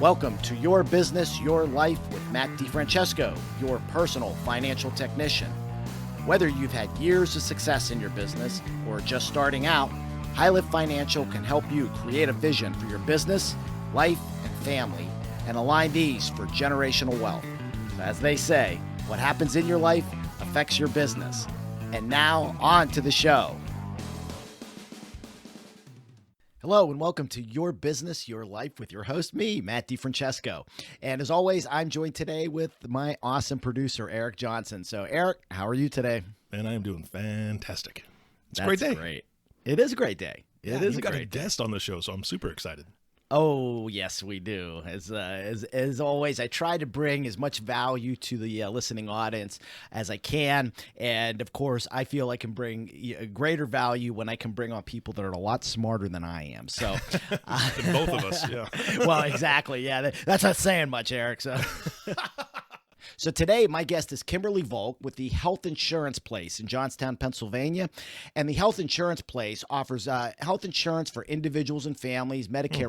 Welcome to Your Business, Your Life with Matt DiFrancesco, your personal financial technician. Whether you've had years of success in your business or are just starting out, HighLift Financial can help you create a vision for your business, life, and family, and align these for generational wealth. So as they say, what happens in your life affects your business. And now, on to the show. Hello and welcome to Your Business, Your Life with your host, me, Matt DiFrancesco. And as always, I'm joined today with my awesome producer, Eric Johnson. So Eric, how are you today? And I am doing fantastic. It's a great day. Great. It is a great day. It is a got great a day. guest on the show, so I'm super excited. Oh, yes, we do. As always, I try to bring as much value to the listening audience as I can. And of course, I feel I can bring greater value when I can bring on people that are a lot smarter than I am. So, And both of us, yeah. Well, exactly. Yeah, that's not saying much, Eric. So today, my guest is Kimberly Volk with the Health Insurance Place in Johnstown, Pennsylvania. And the Health Insurance Place offers health insurance for individuals and families, Medicare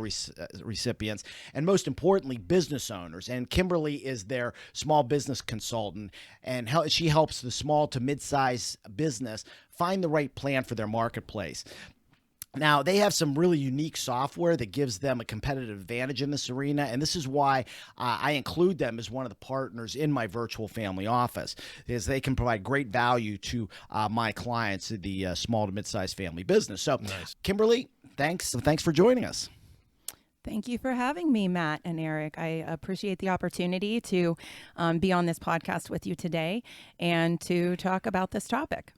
recipients, and most importantly, business owners. And Kimberly is their small business consultant, and she helps the small to mid-size business find the right plan for their marketplace. Now, they have some really unique software that gives them a competitive advantage in this arena, and this is why I include them as one of the partners in my virtual family office, is they can provide great value to my clients, the small to mid-sized family business. So, nice. Kimberly, thanks for joining us. Thank you for having me, Matt and Eric. I appreciate the opportunity to be on this podcast with you today and to talk about this topic.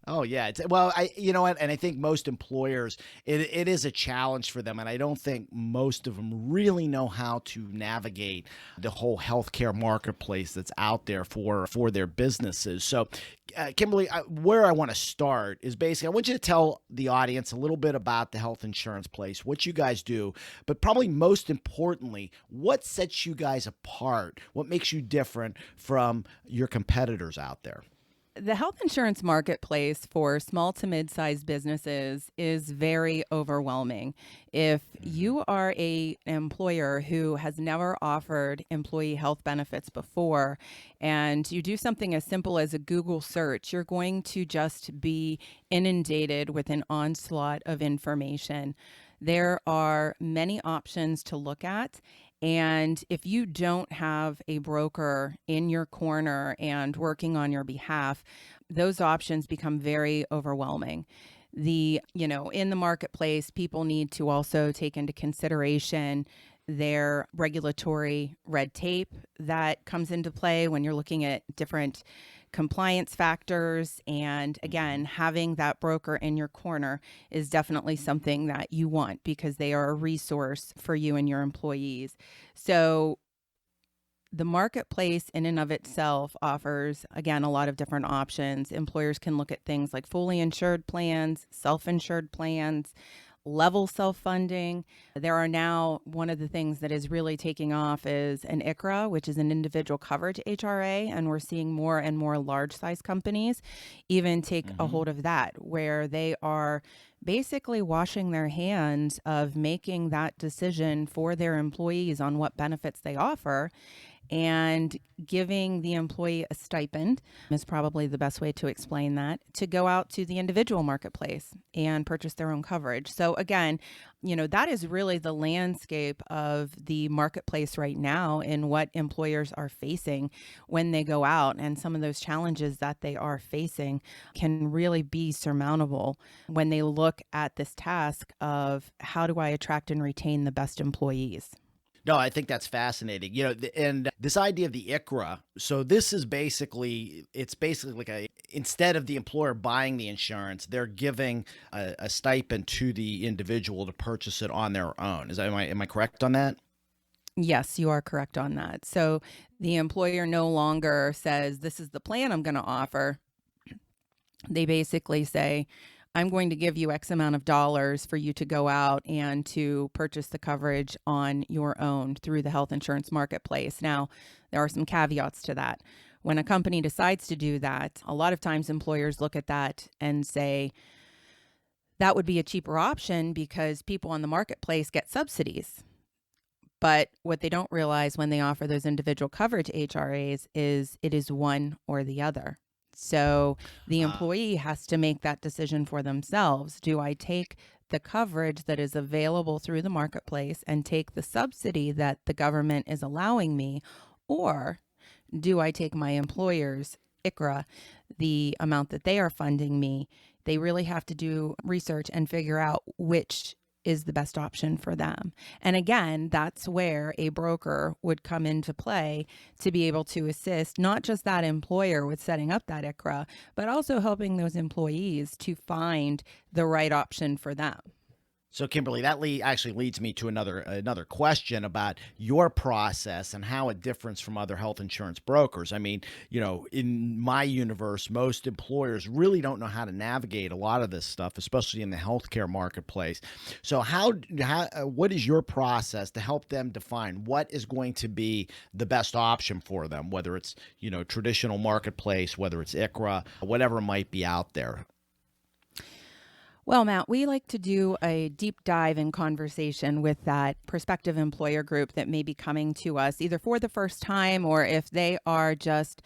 Oh yeah, you know what, and I think most employers, it is a challenge for them, and I don't think most of them really know how to navigate the whole healthcare marketplace that's out there for their businesses. So, Kimberly, where I want to start is basically I want you to tell the audience a little bit about the Health Insurance Place, what you guys do, but probably most importantly, what sets you guys apart, what makes you different from your competitors out there. The health insurance marketplace for small to mid-sized businesses is very overwhelming. If you are an employer who has never offered employee health benefits before, and you do something as simple as a Google search, you're going to just be inundated with an onslaught of information. There are many options to look at. And if you don't have a broker in your corner and working on your behalf, those options become very overwhelming. In the marketplace, people need to also take into consideration their regulatory red tape that comes into play when you're looking at different compliance factors. And again, having that broker in your corner is definitely something that you want because they are a resource for you and your employees. So the marketplace in and of itself offers, again, a lot of different options. Employers can look at things like fully insured plans, self-insured plans, level self-funding. There are now, one of the things that is really taking off is an ICHRA, which is an individual coverage HRA, and we're seeing more and more large size companies even take a hold of that, where they are basically washing their hands of making that decision for their employees on what benefits they offer. And giving the employee a stipend is probably the best way to explain that, to go out to the individual marketplace and purchase their own coverage. So again, that is really the landscape of the marketplace right now and what employers are facing when they go out. And some of those challenges that they are facing can really be surmountable when they look at this task of how do I attract and retain the best employees? No, I think that's fascinating. And this idea of the ICHRA, so this is basically like instead of the employer buying the insurance, they're giving a stipend to the individual to purchase it on their own. Am I correct on that? Yes, you are correct on that. So the employer no longer says, this is the plan I'm going to offer. They basically say, I'm going to give you X amount of dollars for you to go out and to purchase the coverage on your own through the health insurance marketplace. Now, there are some caveats to that. When a company decides to do that, a lot of times employers look at that and say, that would be a cheaper option because people on the marketplace get subsidies. But what they don't realize when they offer those individual coverage HRAs is it is one or the other. So the employee has to make that decision for themselves. Do I take the coverage that is available through the marketplace and take the subsidy that the government is allowing me, or do I take my employer's ICRA, the amount that they are funding me? They really have to do research and figure out which is the best option for them. And again, that's where a broker would come into play to be able to assist not just that employer with setting up that ICRA, but also helping those employees to find the right option for them. So, Kimberly, that actually leads me to another question about your process and how it differs from other health insurance brokers. I mean, in my universe, most employers really don't know how to navigate a lot of this stuff, especially in the healthcare marketplace. So, what is your process to help them define what is going to be the best option for them, whether it's traditional marketplace, whether it's ICRA, whatever might be out there? Well, Matt, we like to do a deep dive in conversation with that prospective employer group that may be coming to us either for the first time, or if they are just,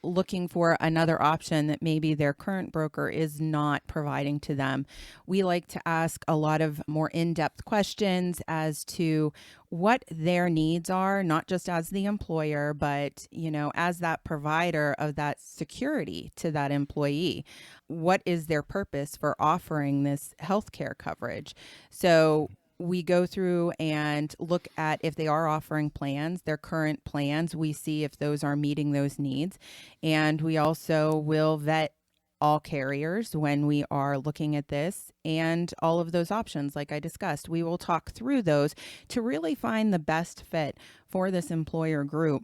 looking for another option that maybe their current broker is not providing to them. We like to ask a lot of more in-depth questions as to what their needs are, not just as the employer, but, as that provider of that security to that employee. What is their purpose for offering this healthcare coverage? So we go through and look at if they are offering plans, their current plans. We see if those are meeting those needs. And we also will vet all carriers when we are looking at this and all of those options, like I discussed. We will talk through those to really find the best fit for this employer group,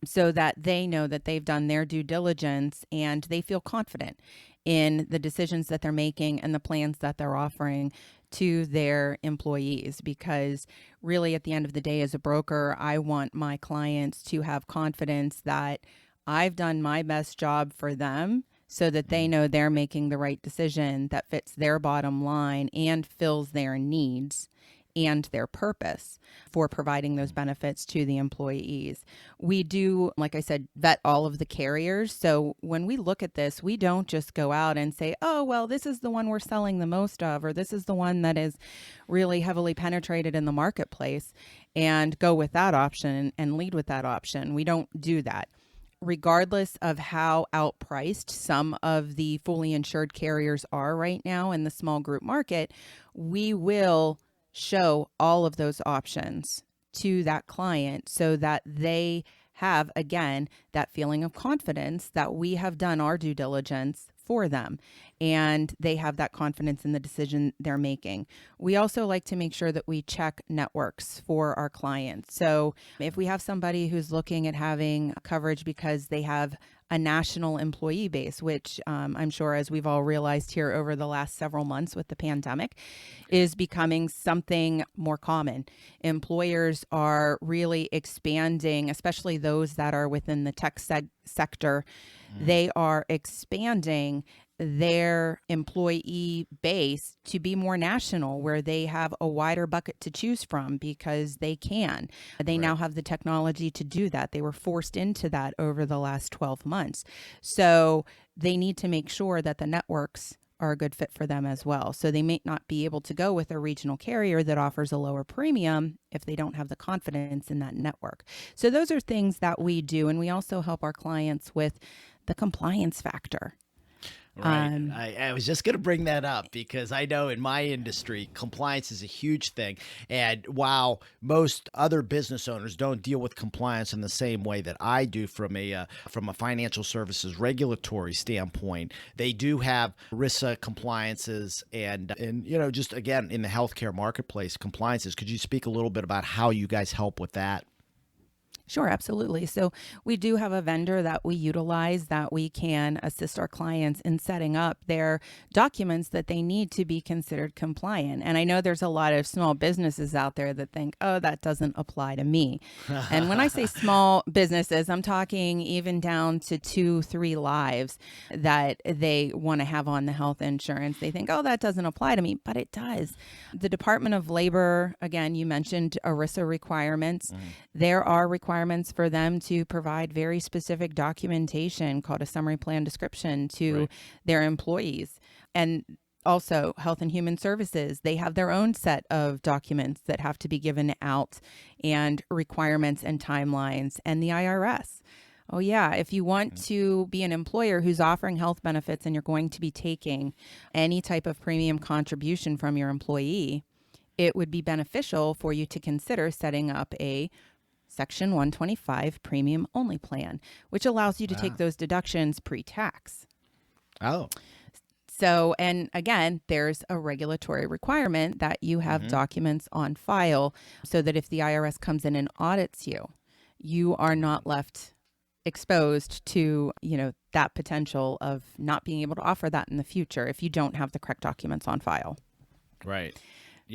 so that they know that they've done their due diligence and they feel confident in the decisions that they're making and the plans that they're offering to their employees. Because really, at the end of the day, as a broker, I want my clients to have confidence that I've done my best job for them, so that they know they're making the right decision that fits their bottom line and fills their needs and their purpose for providing those benefits to the employees. We do, like I said, vet all of the carriers. So when we look at this, we don't just go out and say, oh, well, this is the one we're selling the most of, or this is the one that is really heavily penetrated in the marketplace, and go with that option and lead with that option. We don't do that. Regardless of how outpriced some of the fully insured carriers are right now in the small group market, we will show all of those options to that client so that they have, again, that feeling of confidence that we have done our due diligence for them, and they have that confidence in the decision they're making. We also like to make sure that we check networks for our clients. So if we have somebody who's looking at having coverage because they have a national employee base, which I'm sure, as we've all realized here over the last several months with the pandemic, is becoming something more common. Employers are really expanding, especially those that are within the tech sector. They are expanding their employee base to be more national, where they have a wider bucket to choose from because they can. They now have the technology to do that. They were forced into that over the last 12 months. So they need to make sure that the networks are a good fit for them as well. So they may not be able to go with a regional carrier that offers a lower premium if they don't have the confidence in that network. So those are things that we do. And we also help our clients with the compliance factor. Right. I was just going to bring that up because I know in my industry, compliance is a huge thing. And while most other business owners don't deal with compliance in the same way that I do from a financial services regulatory standpoint, they do have RISA compliances and just again, in the healthcare marketplace, compliances. Could you speak a little bit about how you guys help with that? Sure, absolutely. So we do have a vendor that we utilize that we can assist our clients in setting up their documents that they need to be considered compliant. And I know there's a lot of small businesses out there that think, oh, that doesn't apply to me. And when I say small businesses, I'm talking even down to 2, 3 lives that they want to have on the health insurance. They think, oh, that doesn't apply to me, but it does. The Department of Labor, again, you mentioned ERISA requirements. There are requirements for them to provide very specific documentation called a summary plan description to their employees. And also Health and Human Services, they have their own set of documents that have to be given out and requirements and timelines. And the IRS. Oh, yeah. If you want to be an employer who's offering health benefits and you're going to be taking any type of premium contribution from your employee, it would be beneficial for you to consider setting up a Section 125 premium only plan, which allows you to take those deductions pre-tax. Oh. So, and again, there's a regulatory requirement that you have documents on file so that if the IRS comes in and audits you, you are not left exposed to, that potential of not being able to offer that in the future if you don't have the correct documents on file. Right.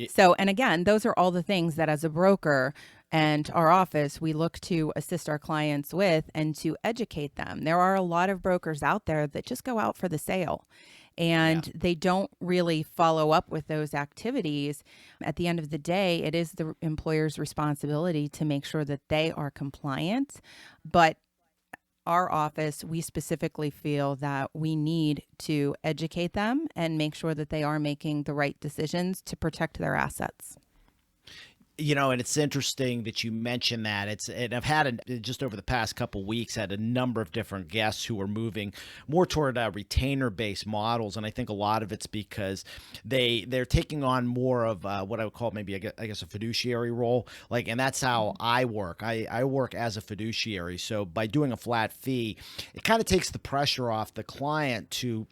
So, and again, those are all the things that as a broker and our office, we look to assist our clients with and to educate them. There are a lot of brokers out there that just go out for the sale and they don't really follow up with those activities. At the end of the day, it is the employer's responsibility to make sure that they are compliant. But our office, we specifically feel that we need to educate them and make sure that they are making the right decisions to protect their assets. And it's interesting that you mentioned that. And I've had just over the past couple of weeks had a number of different guests who are moving more toward retainer-based models, and I think a lot of it's because they're taking on more of what I would call maybe I guess a fiduciary role. And that's how I work. I work as a fiduciary, so by doing a flat fee, it kind of takes the pressure off the client to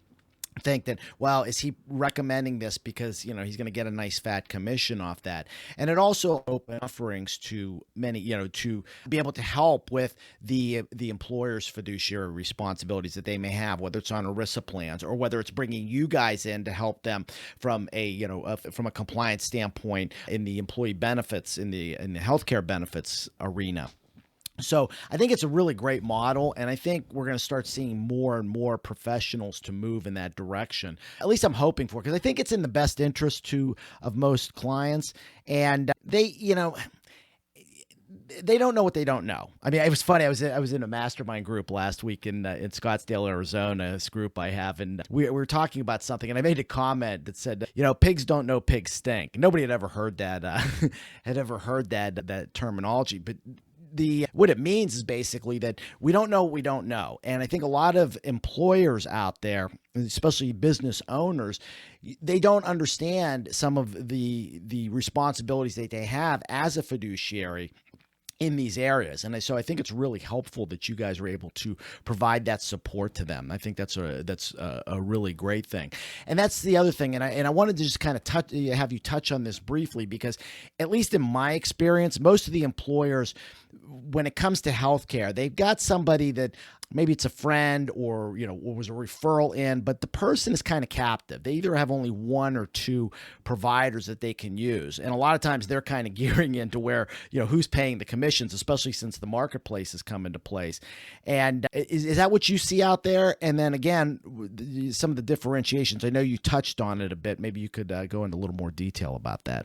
think that, well, is he recommending this because, he's going to get a nice fat commission off that? And it also opens offerings to many, to be able to help with the employer's fiduciary responsibilities that they may have, whether it's on ERISA plans or whether it's bringing you guys in to help them from from a compliance standpoint in the employee benefits, in the healthcare benefits arena. So I think it's a really great model, and I think we're going to start seeing more and more professionals to move in that direction. At least I'm hoping for, because I think it's in the best interest of most clients, and they don't know what they don't know. I mean, it was funny. I was in a mastermind group last week in Scottsdale, Arizona. This group I have, and we were talking about something, and I made a comment that said, pigs don't know pigs stink. Nobody had ever heard that that terminology, but what it means is basically that we don't know what we don't know. And I think a lot of employers out there, especially business owners, they don't understand some of the responsibilities that they have as a fiduciary in these areas. And so I think it's really helpful that you guys are able to provide that support to them. I think that's a really great thing. And that's the other thing. And I wanted to just kind of have you touch on this briefly, because at least in my experience, most of the employers, when it comes to healthcare, they've got somebody that maybe it's a friend or was a referral in, but the person is kind of captive. They either have only one or two providers that they can use. And a lot of times they're kind of gearing into where, who's paying the commissions, especially since the marketplace has come into place. And is that what you see out there? And then again, some of the differentiations, I know you touched on it a bit. Maybe you could go into a little more detail about that.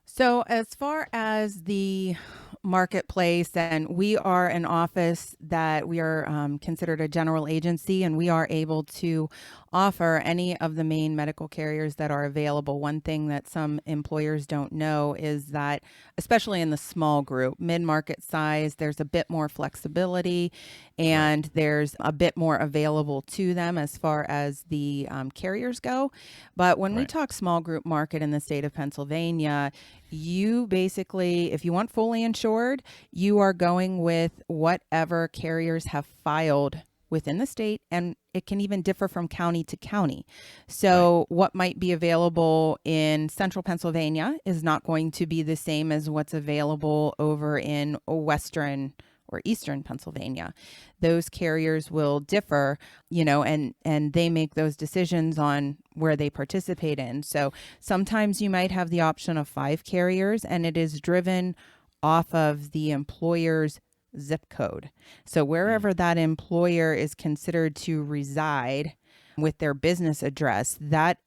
So as far as the marketplace, and we are an office that we are considered a general agency, and we are able to offer any of the main medical carriers that are available. One thing that some employers don't know is that, especially in the small group, mid-market size, there's a bit more flexibility and there's a bit more available to them as far as the carriers go. But when we talk small group market in the state of Pennsylvania, you basically, if you want fully insured, you are going with whatever carriers have filed within the state, and it can even differ from county to county. So what might be available in central Pennsylvania is not going to be the same as what's available over in western or eastern Pennsylvania. Those carriers will differ, and they make those decisions on where they participate in. So sometimes you might have the option of 5 carriers, and it is driven off of the employer's zip code. So wherever that employer is considered to reside with their business address, that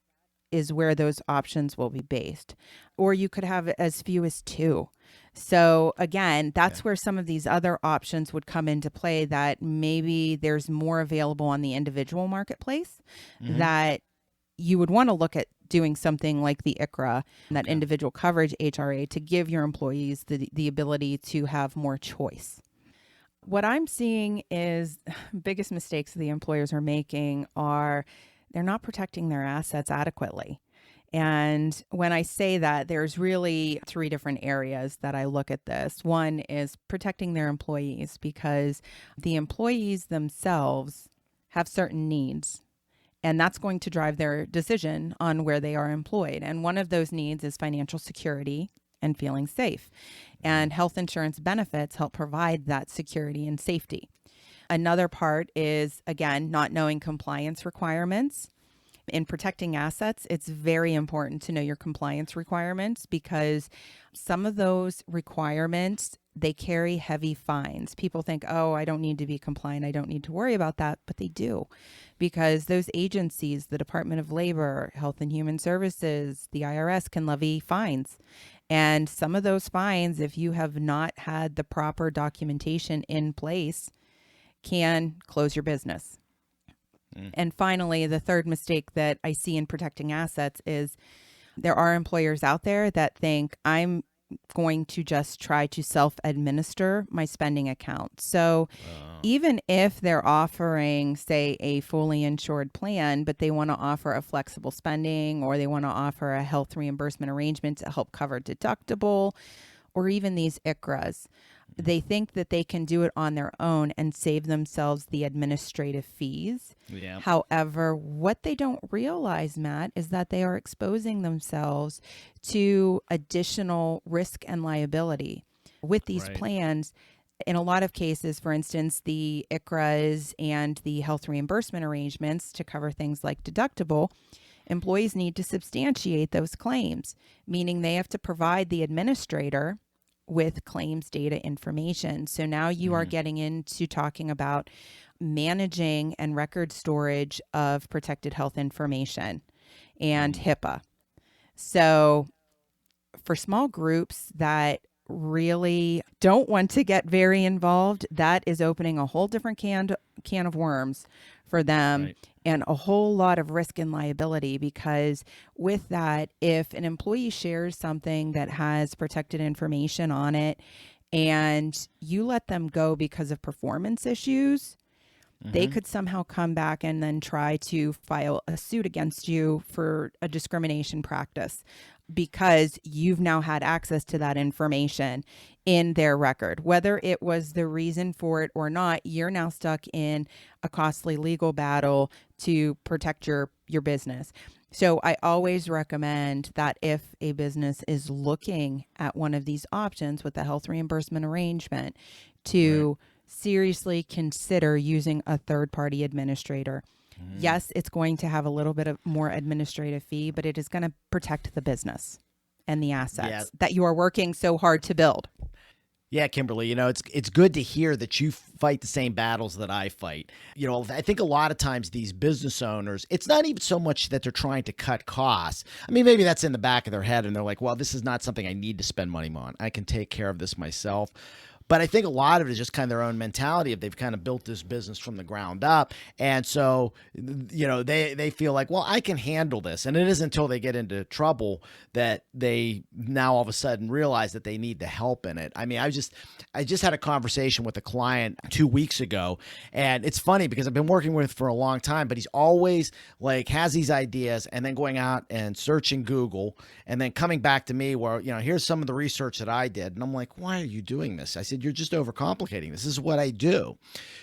is where those options will be based. Or you could have as few as 2. So again, that's where some of these other options would come into play, that maybe there's more available on the individual marketplace, that you would want to look at doing something like the ICRA, that individual coverage HRA, to give your employees the ability to have more choice. What I'm seeing is biggest mistakes the employers are making are they're not protecting their assets adequately. And when I say that, there's really 3 different areas that I look at this. One is protecting their employees, because the employees themselves have certain needs, and that's going to drive their decision on where they are employed. And one of those needs is financial security and feeling safe. And health insurance benefits help provide that security and safety. Another part is, again, not knowing compliance requirements. In protecting assets, it's very important to know your compliance requirements, because some of those requirements, they carry heavy fines. People think, oh, I don't need to be compliant, I don't need to worry about that, but they do, because those agencies, the Department of Labor, Health and Human Services, the IRS, can levy fines. And some of those fines, if you have not had the proper documentation in place, can close your business. And finally, the third mistake that I see in protecting assets is there are employers out there that think I'm going to just try to self-administer my spending account. So even if they're offering, say, a fully insured plan, but they want to offer a flexible spending, or they want to offer a health reimbursement arrangement to help cover deductible, or even these ICRAs, they think that they can do it on their own and save themselves the administrative fees. Yeah. However, what they don't realize, Matt, is that they are exposing themselves to additional risk and liability with these plans. In a lot of cases, for instance, the ICRAs and the health reimbursement arrangements to cover things like deductible, employees need to substantiate those claims, meaning they have to provide the administrator with claims data information. So now you are getting into talking about managing and record storage of protected health information and HIPAA. So for small groups that really don't want to get very involved, that is opening a whole different can of worms for them, and a whole lot of risk and liability, because with that, if an employee shares something that has protected information on it and you let them go because of performance issues, they could somehow come back and then try to file a suit against you for a discrimination practice, because you've now had access to that information in their record. Whether it was the reason for it or not, you're now stuck in a costly legal battle to protect your business. So I always recommend that if a business is looking at one of these options with the health reimbursement arrangement, to seriously consider using a third-party administrator. Yes, it's going to have a little bit of more administrative fee, but it is going to protect the business and the assets that you are working so hard to build. Yeah, Kimberly, it's good to hear that you fight the same battles that I fight. I think a lot of times these business owners, it's not even so much that they're trying to cut costs. I mean, maybe that's in the back of their head and they're like, well, this is not something I need to spend money on. I can take care of this myself. But I think a lot of it is just kind of their own mentality. If they've kind of built this business from the ground up. And so, they feel like, well, I can handle this. And it isn't until they get into trouble that they now all of a sudden realize that they need the help in it. I mean, I just had a conversation with a client 2 weeks ago. And it's funny because I've been working with him for a long time, but he's always like has these ideas and then going out and searching Google and then coming back to me where, here's some of the research that I did. And I'm like, why are you doing this? I said, said, you're just overcomplicating. This is what I do.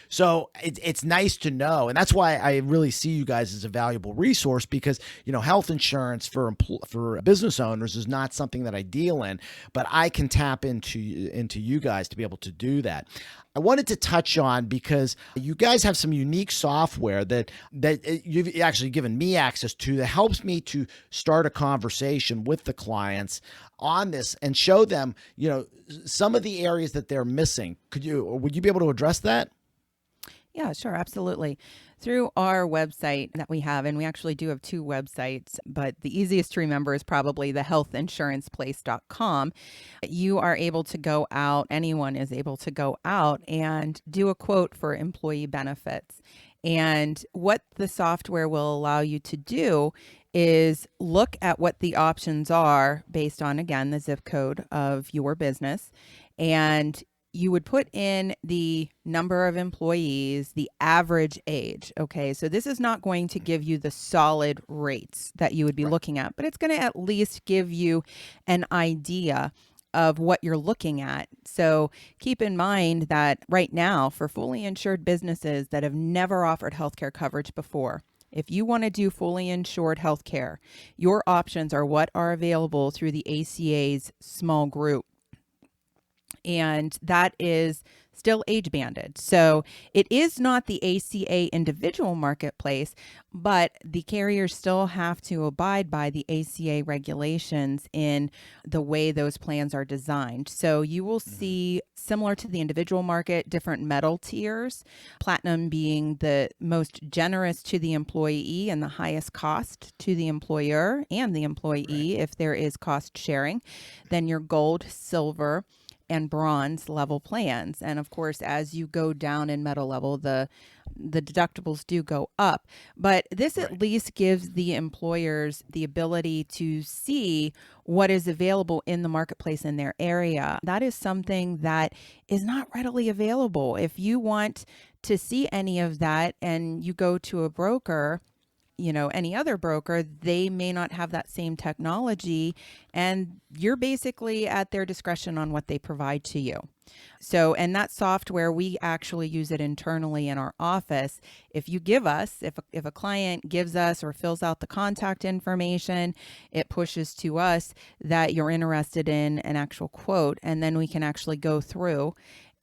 So it's nice to know. And that's why I really see you guys as a valuable resource, because, health insurance for business owners is not something that I deal in, but I can tap into you guys to be able to do that. I wanted to touch on, because you guys have some unique software that you've actually given me access to that helps me to start a conversation with the clients on this and show them, some of the areas that they're missing. Would you be able to address that? Yeah, sure. Absolutely. Through our website that we have, and we actually do have 2 websites, but the easiest to remember is probably the healthinsuranceplace.com. You are able to go out, anyone is able to go out and do a quote for employee benefits. And what the software will allow you to do is look at what the options are based on, again, the zip code of your business. And you would put in the number of employees, the average age. Okay, so this is not going to give you the solid rates that you would be looking at, but it's going to at least give you an idea of what you're looking at. So keep in mind that right now, for fully insured businesses that have never offered healthcare coverage before, if you want to do fully insured healthcare, your options are what are available through the ACA's small group. And that is still age banded. So it is not the ACA individual marketplace, but the carriers still have to abide by the ACA regulations in the way those plans are designed. So you will see, similar to the individual market, different metal tiers, platinum being the most generous to the employee and the highest cost to the employer and the employee if there is cost sharing. Then your gold, silver, and bronze level plans. And of course, as you go down in metal level, the deductibles do go up. But this at least gives the employers the ability to see what is available in the marketplace in their area. That is something that is not readily available. If you want to see any of that and you go to a broker, any other broker, they may not have that same technology, and you're basically at their discretion on what they provide to you. So, and that software, we actually use it internally in our office. If you give us, if a client gives us or fills out the contact information, it pushes to us that you're interested in an actual quote, and then we can actually go through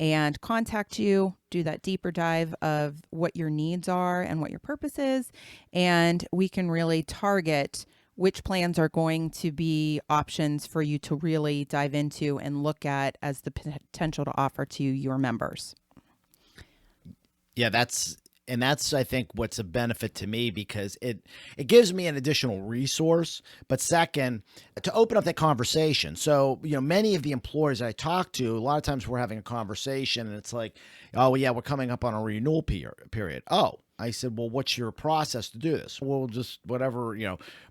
and contact you, do that deeper dive of what your needs are and what your purpose is. And we can really target which plans are going to be options for you to really dive into and look at as the potential to offer to your members. Yeah, that's I think what's a benefit to me, because it gives me an additional resource, but second, to open up that conversation. So, many of the employers I talk to, a lot of times we're having a conversation and it's like, oh, well, yeah, we're coming up on a renewal period. Oh, I said, well, what's your process to do this? Well, just whatever,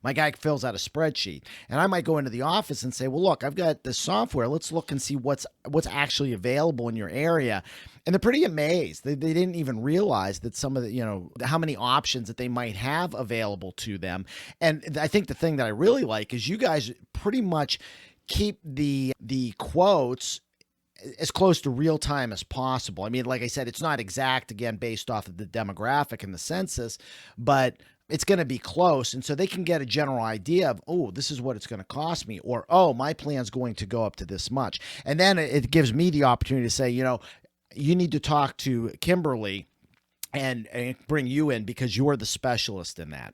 my guy fills out a spreadsheet, and I might go into the office and say, well, look, I've got this software. Let's look and see what's actually available in your area. And they're pretty amazed. They didn't even realize that some of the, how many options that they might have available to them. And I think the thing that I really like is you guys pretty much keep the quotes as close to real time as possible. I mean, like I said, it's not exact, again, based off of the demographic and the census, but it's going to be close. And so they can get a general idea of, oh, this is what it's going to cost me, or, oh, my plan's going to go up to this much. And then it gives me the opportunity to say, you need to talk to Kimberly and bring you in because you're the specialist in that.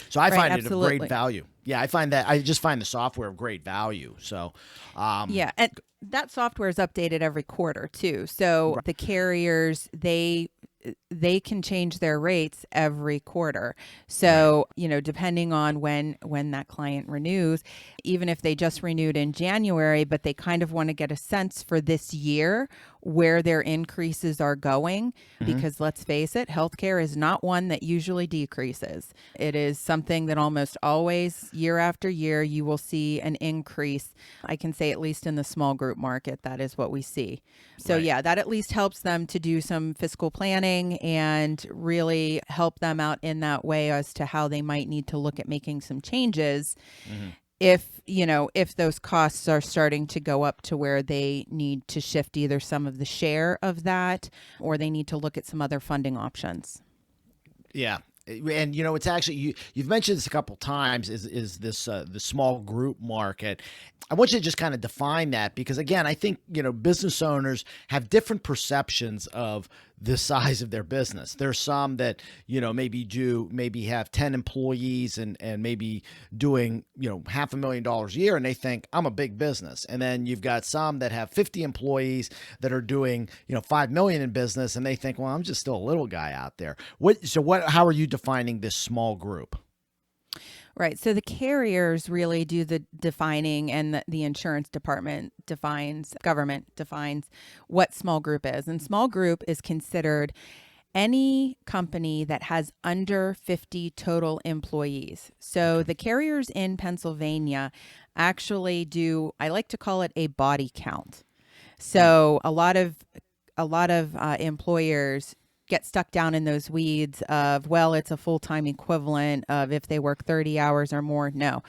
So I find it of great value. Yeah, I just find the software of great value. So, yeah, and that software is updated every quarter too. So the carriers, they can change their rates every quarter. So, depending on when that client renews, even if they just renewed in January, but they kind of want to get a sense for this year where their increases are going, because let's face it, healthcare is not one that usually decreases. It is something that almost always, year after year, you will see an increase. I can say at least in the small group market, that is what we see. So yeah, that at least helps them to do some fiscal planning and really help them out in that way as to how they might need to look at making some changes. if those costs are starting to go up to where they need to shift either some of the share of that, or they need to look at some other funding options. Yeah. And it's actually you've mentioned this a couple times is this the small group market. I want you to just kind of define that, because again, I think business owners have different perceptions of the size of their business. There's some that maybe have 10 employees and maybe doing $500,000 a year, and they think I'm a big business. And then you've got some that have 50 employees that are doing 5 million in business, and they think, well, I'm just still a little guy out there. How are you defining this small group? Right. So the carriers really do the defining, and the insurance department government defines what small group is. And small group is considered any company that has under 50 total employees. So the carriers in Pennsylvania actually do, I like to call it a body count. So a lot of employers get stuck down in those weeds of, well, it's a full-time equivalent of if they work 30 hours or more. No,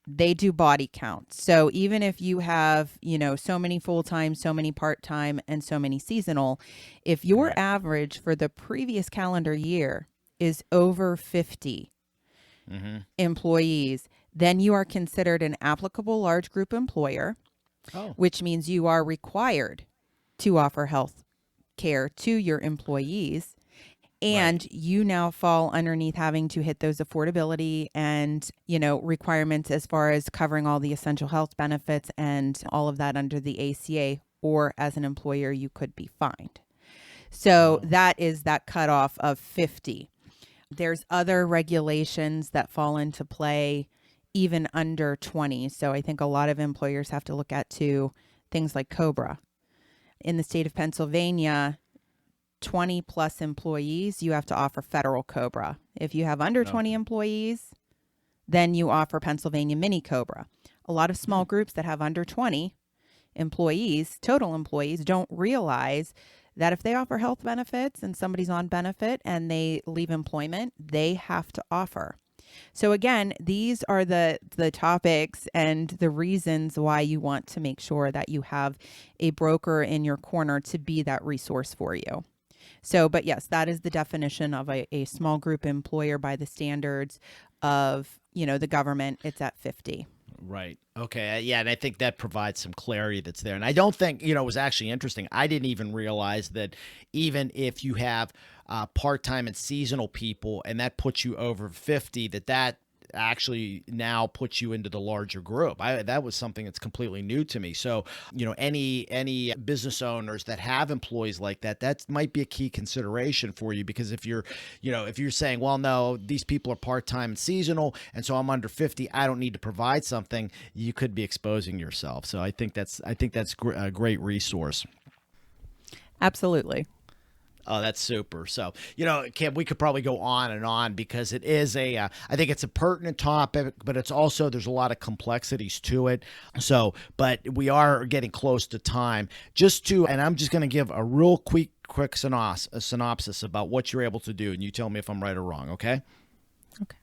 they do body count. So even if you have, so many full-time, so many part-time, and so many seasonal, if your average for the previous calendar year is over 50 employees, then you are considered an applicable large group employer, which means you are required to offer health care to your employees, and you now fall underneath having to hit those affordability and requirements as far as covering all the essential health benefits and all of that under the ACA, or as an employer you could be fined. So that is that cutoff of 50. There's other regulations that fall into play even under 20. So I think a lot of employers have to look at too things like COBRA. In the state of Pennsylvania, 20 plus employees, you have to offer federal COBRA. If you have under 20 employees, then you offer Pennsylvania mini COBRA. A lot of small groups that have under 20 employees, total employees, don't realize that if they offer health benefits and somebody's on benefit and they leave employment, they have to offer. So again, these are the topics and the reasons why you want to make sure that you have a broker in your corner to be that resource for you. So, but yes, that is the definition of a small group employer by the standards of, the government. It's at 50. Right. Okay. Yeah. And I think that provides some clarity that's there. And I don't think, it was actually interesting. I didn't even realize that even if you have part-time and seasonal people, and that puts you over 50, that actually now puts you into the larger group. That was something that's completely new to me. So, any business owners that have employees like that might be a key consideration for you, because if you're saying, well, no, these people are part-time and seasonal, and so I'm under 50, I don't need to provide something, you could be exposing yourself. So I think that's a great resource. Absolutely. Oh, that's super. So, Kim, we could probably go on and on, because it is I think it's a pertinent topic, but it's also, there's a lot of complexities to it. So, but we are getting close to time. And I'm just going to give a real quick synopsis about what you're able to do, and you tell me if I'm right or wrong, okay? Okay.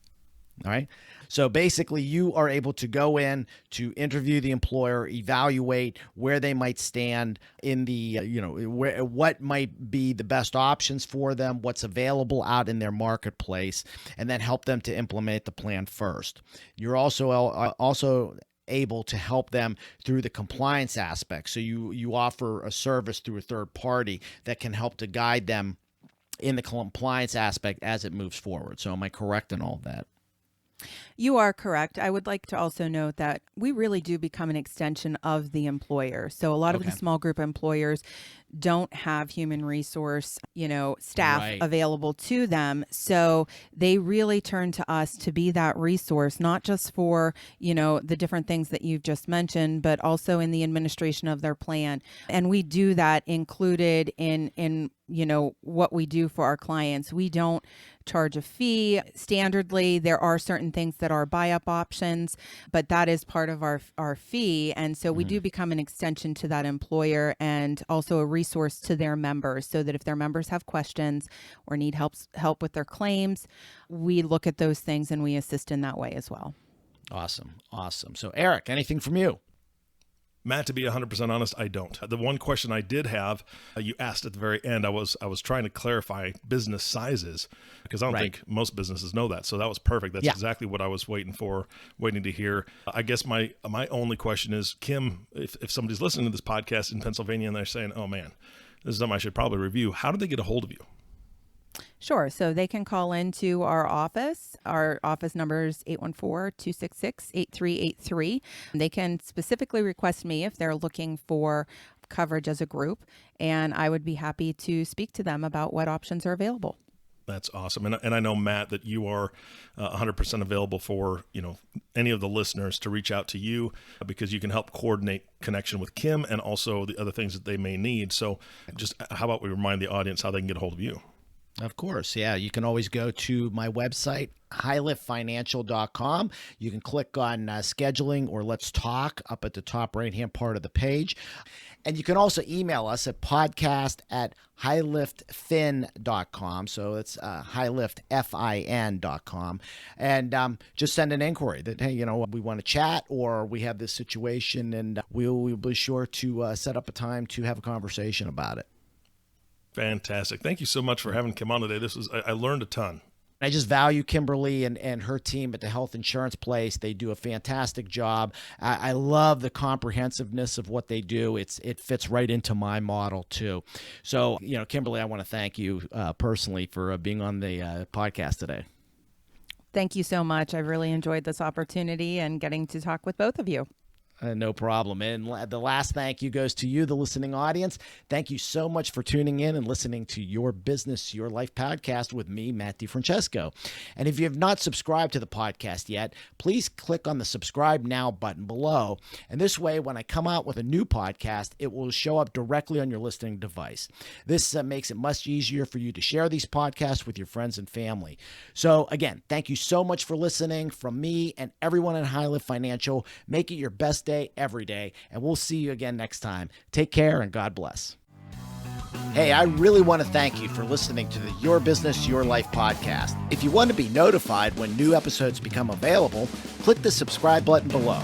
All right. So basically, you are able to go in to interview the employer, evaluate where they might stand in the, what might be the best options for them, what's available out in their marketplace, and then help them to implement the plan first. You're also able to help them through the compliance aspect. So you offer a service through a third party that can help to guide them in the compliance aspect as it moves forward. So am I correct in all of that? You are correct. I would like to also note that we really do become an extension of the employer. So a lot of the small group employers don't have human resource, staff available to them. So they really turn to us to be that resource, not just for, the different things that you've just mentioned, but also in the administration of their plan. And we do that included in what we do for our clients. We don't charge a fee. Standardly, there are certain things that are buy-up options, but that is part of our fee. And so we do become an extension to that employer, and also a resource to their members, so that if their members have questions or need help with their claims, we look at those things and we assist in that way as well. Awesome. So, Eric, anything from you? Matt, to be 100% honest, I don't. The one question I did have, you asked at the very end, I was trying to clarify business sizes because I don't think most businesses know that. So that was perfect. That's exactly what I was waiting to hear. I guess my only question is, Kim, if somebody's listening to this podcast in Pennsylvania and they're saying, oh man, this is something I should probably review, how do they get a hold of you? Sure. So they can call into our office. Our office number is 814-266-8383. They can specifically request me if they're looking for coverage as a group, and I would be happy to speak to them about what options are available. That's awesome. And I know, Matt, that you are 100% available for, any of the listeners to reach out to you because you can help coordinate connection with Kim and also the other things that they may need. So just how about we remind the audience how they can get a hold of you? Of course. Yeah. You can always go to my website, highliftfinancial.com. You can click on scheduling or let's talk up at the top right-hand part of the page. And you can also email us at podcast@highliftfin.com. So it's highliftfin.com. And just send an inquiry that, hey, we want to chat or we have this situation, and we'll be sure to set up a time to have a conversation about it. Fantastic. Thank you so much for having Kim on today. I learned a ton. I just value Kimberly and her team at the health insurance place. They do a fantastic job. I love the comprehensiveness of what they do. It fits right into my model too. So, Kimberly, I want to thank you personally for being on the podcast today. Thank you so much. I really enjoyed this opportunity and getting to talk with both of you. No problem. And the last thank you goes to you, the listening audience. Thank you so much for tuning in and listening to Your Business, Your Life podcast with me, Matt DiFrancesco. And if you have not subscribed to the podcast yet, please click on the subscribe now button below. And this way, when I come out with a new podcast, it will show up directly on your listening device. This makes it much easier for you to share these podcasts with your friends and family. So again, thank you so much for listening from me and everyone at High Lift Financial. Make it your best day every day, and we'll see you again next time. Take care and God bless. Hey, I really want to thank you for listening to the Your Business, Your Life podcast. If you want to be notified when new episodes become available, click the subscribe button below.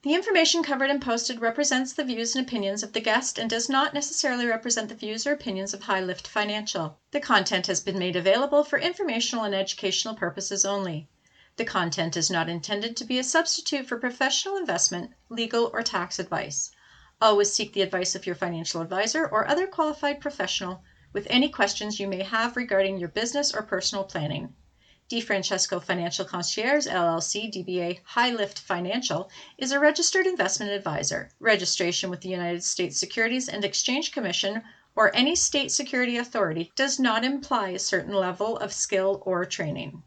The information covered and posted represents the views and opinions of the guest and does not necessarily represent the views or opinions of High Lift Financial. The content has been made available for informational and educational purposes only. The content is not intended to be a substitute for professional investment, legal, or tax advice. Always seek the advice of your financial advisor or other qualified professional with any questions you may have regarding your business or personal planning. DiFrancesco Financial Concierge, LLC, DBA High Lift Financial, is a registered investment advisor. Registration with the United States Securities and Exchange Commission or any state security authority does not imply a certain level of skill or training.